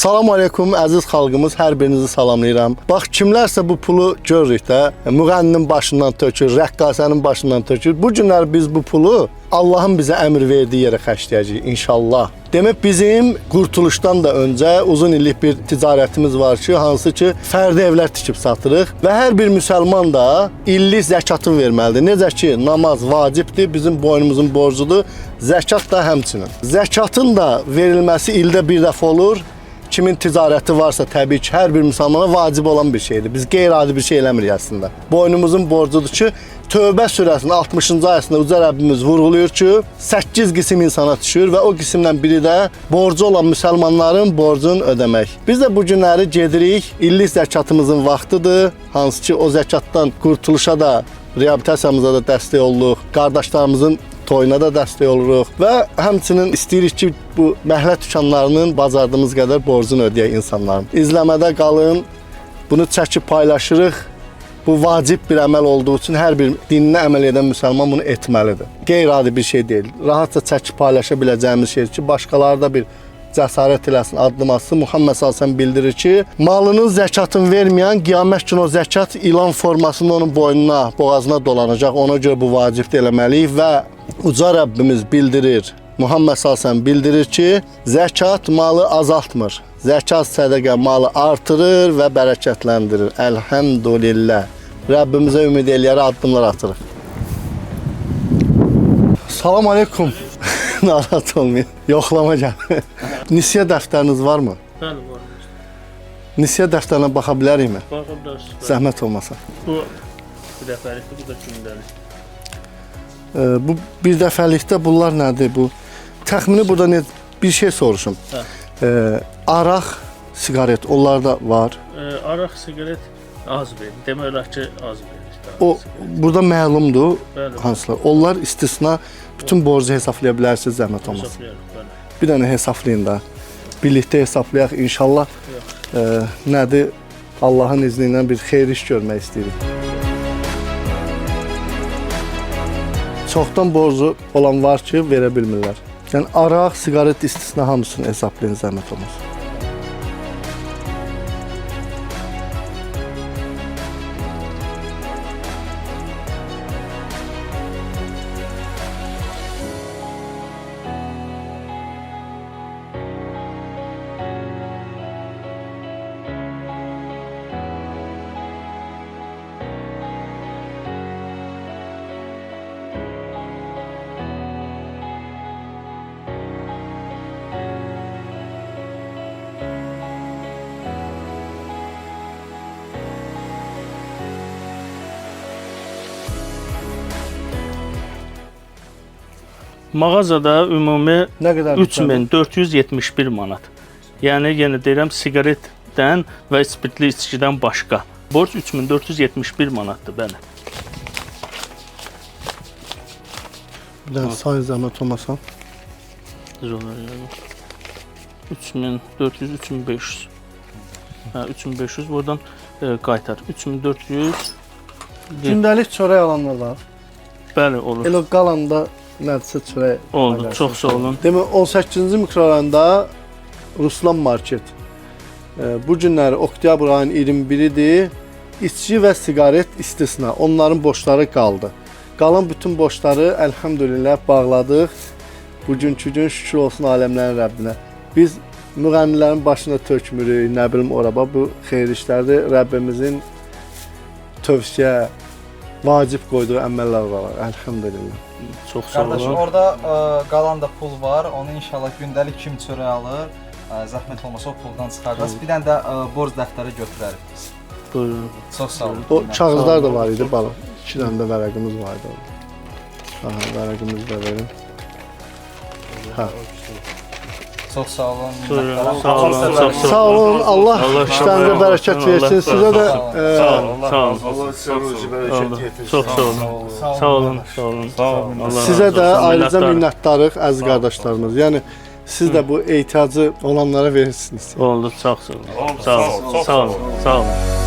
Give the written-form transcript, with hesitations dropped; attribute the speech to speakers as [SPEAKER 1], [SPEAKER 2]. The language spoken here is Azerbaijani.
[SPEAKER 1] Salam aleykum əziz xalqımız, hər birinizi salamlayıram. Bax, kimlərsə bu pulu görürük də, müğənninin başından tökür, rəqqasənin başından tökür. Bu günlər biz bu pulu Allahın bizə əmr verdiyi yerə xərcləyəcəyik inşallah. Demək, bizim qurtuluşdan da öncə uzun illik bir ticarətimiz var ki, hansı ki, fərdi evlər tikib satırıq və hər bir müsəlman da illik zəkatını verməlidir. Necə ki, namaz vacibdir, bizim boynumuzun borcudur, zəkat da həmçinin. Zəkatın da verilməsi ildə bir dəfə olur. Kimin ticarəti varsa təbii ki, hər bir müsəlmana vacib olan bir şeydir. Biz qeyri-adi bir şey eləmirik əslində. Boynumuzun borcudur ki, Tövbə surəsinin 60-cı ayəsində Uca Rəbbimiz vurğulayır ki, 8 qisim insana düşür və o qisimdən biri də borcu olan müsəlmanların borcunu ödəmək. Biz də bu günləri gedirik, illik zəkatımızın vaxtıdır. Hansı ki, o zəkatdan qurtuluşa da, reabilitasiyamıza da dəstək oluruq, qardaşlarımızın toyuna da dəstək oluruq və həmçinin istəyirik ki, bu məhlət dükanlarının bacardığımız qədər borcunu ödəyək insanların. İzləmədə qalın, bunu çəkib paylaşırıq. Bu vacib bir əməl olduğu üçün hər bir dininə əməl edən müsəlman bunu etməlidir. Qeyri-adi bir şey deyil. Rahatca çəkib paylaşa biləcəyimiz şeydir ki, başqaları da bir cəsarət eləsin, addım atsın. Muhammed s.ə.v bildirir ki, malının zəkatını verməyən qiyamət günü o zəkat ilan formasında onun boynuna, boğazına dolanacaq. Ona görə bu vacibdir eləməliyik və Uca Rəbbimiz bildirir, Muhammed s.ə.v bildirir ki, zəkat malı azaltmır. Zəkat sədəqə malı artırır və bərəkətləndirir. Elhamdülillah. Rəbbimizə ümid eləyərək addımlar atırıq. Salam aleykum. Narahat olmayın. Yoxlama gəl. Nisiyə dəftəriniz varmı?
[SPEAKER 2] Bəli, var.
[SPEAKER 1] Nisiyə dəftərinə baxa bilərikmi?
[SPEAKER 2] Baxa bilərsiniz.
[SPEAKER 1] Zəhmət olmasa.
[SPEAKER 2] Bu bir dəfəlikdir, bu da gündəlik.
[SPEAKER 1] Bu bir dəfəlikdə bunlar nədir? Bu təxmini burada bir şey soruşum. Araq, siqaret, onlar da var.
[SPEAKER 2] Araq, siqaret az verir. Demək olar ki, az verir.
[SPEAKER 1] O burada məlumdur
[SPEAKER 2] Bəli.
[SPEAKER 1] hansılar. Onlar istisna bütün borcu hesablaya bilərsiniz, zəhmət olmaz.
[SPEAKER 2] Hesablayarıq, bəli.
[SPEAKER 1] Bir dənə hesablayın da. Birlikdə hesablayaq inşallah. Nədir? Allahın izni ilə bir xeyir iş görmək istəyirik. Çoxdan borcu olan var ki, verə bilmirlər. Yəni araq, siqaret istisna hamısını hesablayın, zəhmət olmaz.
[SPEAKER 2] Mağazada ümumi
[SPEAKER 1] Nə qədər
[SPEAKER 2] 3471 manat. Yəni, yenə deyirəm, siqaretdən və spirtli içkidən başqa. Borc 3471 manatdır, bəli.
[SPEAKER 1] Bir dənə sayın, zəhmət olmasa.
[SPEAKER 2] 3400, 3500. Hə, 3500, buradan qaytar. 3400.
[SPEAKER 1] Gündəlik çörək alanlar var.
[SPEAKER 2] Bəli, olur.
[SPEAKER 1] Elə qalanda nədirsə çörək
[SPEAKER 2] Oldu, çox sağ olun.
[SPEAKER 1] Demək, 18-ci mikrorayonda Ruslan Market. Bu günləri oktyabr ayının 21-idir. İçki və siqaret istisna. Onların borçları qaldı. Qalan bütün borçları əlhamdülillah bağladıq. Bugünkü gün şükür olsun aləmlərin Rəbbinə. Biz müğənnilərin başına tökmürük, nə bilim oraba. Bu xeyir işlərdir. Rəbbimizin tövsiyə, vacib qoyduğu əməllər var. Əlhamdülillah.
[SPEAKER 2] Çox sağ olun.
[SPEAKER 3] Qardaş, orada qalan da pul var. Onu inşallah gündəlik kim çörək alır, zəhmət olmasa o puldan çıxardıq. Bir dənə də borc dəftəri götürərik biz.
[SPEAKER 2] Buyurun.
[SPEAKER 3] Çox sağ olun.
[SPEAKER 1] O kağızlar da var idi, balıq. 2 dənə də vərəqimiz var idi. Aha, vərəqimizi də verin. Hə.
[SPEAKER 3] Çox sağ olun.
[SPEAKER 2] Buyurun. Sağ olun.
[SPEAKER 1] Sağ olun. Allah işlərinizə bərəkət versin. Sizə də
[SPEAKER 2] Sağ olun. Sağ olun.
[SPEAKER 4] Allah sizə bərəkət yetirsin.
[SPEAKER 2] Çox sağ olun. Sağ olun. Sağ olun. Sağ olun.
[SPEAKER 1] sizə də ayrıca minnətdarıq əziz qardaşlarımız. Yəni siz də bu ehtiyacı olanlara verirsiniz.
[SPEAKER 2] Oldu. Çox sağ olun. Sağ olun. Sağ olun. Sağ olun.